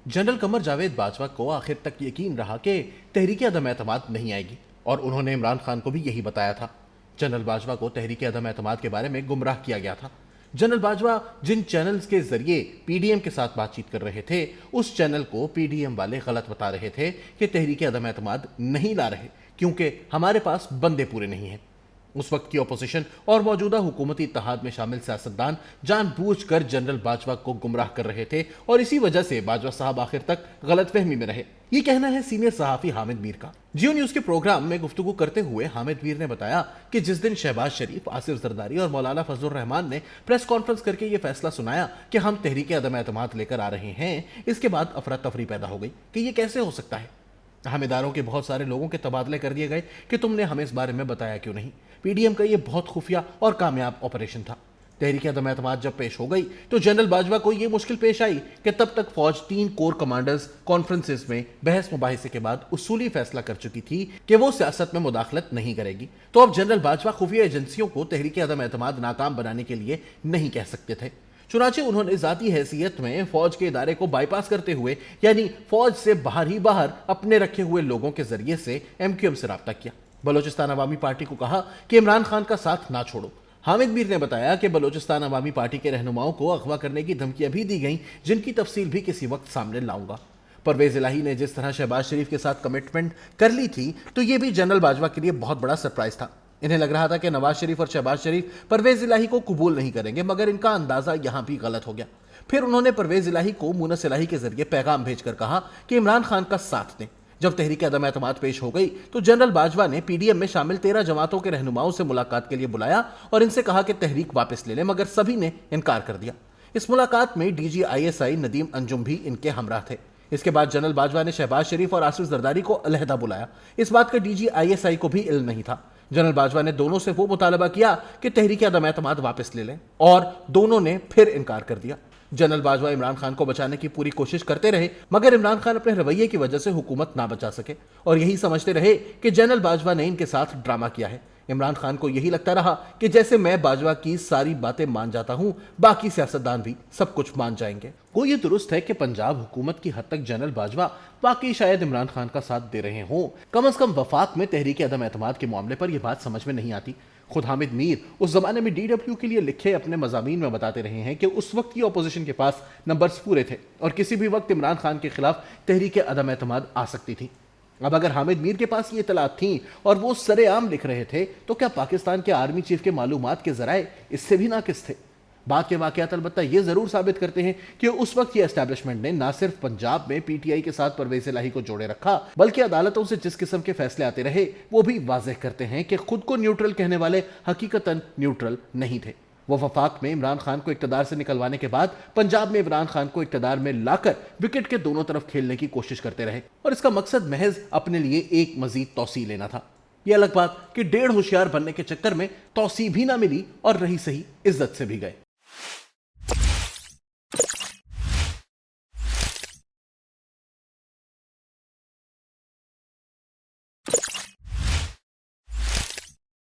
General Qamar Javed Bajwa को आखिर तक यकीन रहा कि तहरीक अदम एतमाद नहीं आएगी और उन्होंने इमरान खान को भी यही बताया था। जनरल बाजवा को तहरीक अदम एतमाद के बारे में गुमराह किया गया था। जनरल बाजवा जिन चैनल्स के जरिए पीडीएम के साथ बातचीत कर रहे थे, उस चैनल को पीडीएम वाले गलत बता रहे थे कि तहरीक अदम एतमाद नहीं ला रहे क्योंकि हमारे पास बंदे पूरे नहीं हैं। उस वक्त की अपोजिशन और मौजूदा हुकूमती इत्तेहाद में शामिल सियासतदान जानबूझकर जनरल बाजवा को गुमराह कर रहे थे और इसी वजह से बाजवा साहब आखिर तक गलतफहमी में रहे। ये कहना है सीनियर सहाफी हामिद मीर का। जियो न्यूज के प्रोग्राम में गुफ्तगू करते हुए हामिद मीर ने बताया कि जिस दिन शहबाज शरीफ, आसिफ जरदारी और मौलाना फजलुर रहमान ने प्रेस कॉन्फ्रेंस करके ये फैसला सुनाया कि हम तहरीक अदम एतमाद लेकर आ रहे हैं, इसके बाद अफरा तफरी पैदा हो गई कि ये कैसे हो सकता है। हमेदारों के बहुत सारे लोगों के तबादले कर दिए गए कि तुमने हमें इस बारे में बताया क्यों नहीं। पीडीएम का ये बहुत खुफिया और कामयाब ऑपरेशन था। तहरीक अदम एतमाद जब पेश हो गई तो जनरल बाजवा को यह मुश्किल पेश आई कि तब तक फौज 3 कोर कमांडर्स कॉन्फ्रेंसेस में बहस मुबाहिसे के बाद उसूली फैसला कर चुकी थी कि वो सियासत में मुदाखलत नहीं करेगी। तो अब जनरल बाजवा खुफिया एजेंसियों को तहरीक अदम एतमाद नाकाम बनाने के लिए नहीं कह सकते थे। चुनाचे उन्होंने जाती हैसियत में फौज के इदारे को बाईपास करते हुए, यानी फौज से बाहर ही बाहर अपने रखे हुए लोगों के जरिए से एमक्यूएम से राब्ता किया। बलोचिस्तान अवामी पार्टी को कहा कि इमरान खान का साथ ना छोड़ो। हामिद मीर ने बताया कि बलोचिस्तान अवामी पार्टी के रहनुमाओं को अगवा करने की धमकियां भी दी गईं, जिनकी तफसील भी किसी वक्त सामने लाऊंगा। परवेज इलाही ने जिस तरह शहबाज शरीफ के साथ कमिटमेंट कर ली थी, तो ये भी जनरल बाजवा के लिए बहुत बड़ा सरप्राइज था। इन्हें लग रहा था कि नवाज शरीफ और शहबाज शरीफ परवेज इलाही को कबूल नहीं करेंगे, मगर इनका अंदाजा यहां भी गलत हो गया। फिर उन्होंने परवेज इलाही को मुनस इलाही के जरिए पैगाम भेजकर कहा कि इमरान खान का साथ दें। जब तहरीक अदम एतमाद पेश हो गई तो जनरल बाजवा ने पीडीएम में शामिल 13 जमातों के रहनुमाओं से मुलाकात के लिए बुलाया और इनसे कहा कि तहरीक वापस ले लें, मगर सभी ने इनकार कर दिया। इस मुलाकात में डीजी आईएसआई नदीम अंजुम भी इनके हमराह थे। इसके बाद जनरल बाजवा ने शहबाज शरीफ और आसिफ जरदारी को अलहदा बुलाया। इस बात का डीजी आईएसआई को भी इल्म नहीं था। जनरल बाजवा ने दोनों से वो मुतालबा किया कि तहरीक अदम एतमाद वापस ले लें और दोनों ने फिर इनकार कर दिया। जनरल बाजवा इमरान खान को बचाने की पूरी कोशिश करते रहे, मगर इमरान खान अपने रवैये की वजह से हुकूमत ना बचा सके और यही समझते रहे कि जनरल बाजवा ने इनके साथ ड्रामा किया है। इमरान खान को यही लगता रहा कि जैसे मैं बाजवा की सारी बातें मान जाता हूं, बाकी सियासतदान भी सब कुछ मान जाएंगे। कोई ये दुरुस्त है कि पंजाब हुकूमत की हद तक जनरल बाजवा बाकी शायद इमरान खान का साथ दे रहे हों। कम अज कम वफाक में तहरीक अदम एतमाद के मामले पर यह बात समझ में नहीं आती। खुद हामिद मीर उस जमाने में डीडब्ल्यू के लिए लिखे अपने मजामीन में बताते रहे हैं कि उस वक्त की अपोजिशन के पास नंबर्स पूरे थे और किसी भी वक्त इमरान खान के खिलाफ तहरीक अदम एतमाद आ सकती थी। अब अगर हामिद मीर के पास ये इतलात थी और वो सरेआम लिख रहे थे, तो क्या पाकिस्तान के आर्मी चीफ के मालूमात के जराए इससे भी नाकिस थे? बाद के वाकयात अलबत्ता ये जरूर साबित करते हैं कि उस वक्त की एस्टैब्लिशमेंट ने ना सिर्फ पंजाब में पीटीआई के साथ परवेज इलाही को जोड़े रखा, बल्कि अदालतों से जिस किस्म के फैसले आते रहे वो भी वाज़ेह करते हैं कि खुद को न्यूट्रल कहने वाले हकीकतन न्यूट्रल नहीं थे। वो वफाक में इमरान खान को इक्तदार से निकलवाने के बाद पंजाब में इमरान खान को इक्तदार में लाकर विकेट के दोनों तरफ खेलने की कोशिश करते रहे और इसका मकसद महज अपने लिए एक मजीद तौसी लेना था। ये अलग बात कि 1.5 होशियार बनने के चक्कर में तौसी भी ना मिली और रही सही इज्जत से भी गए।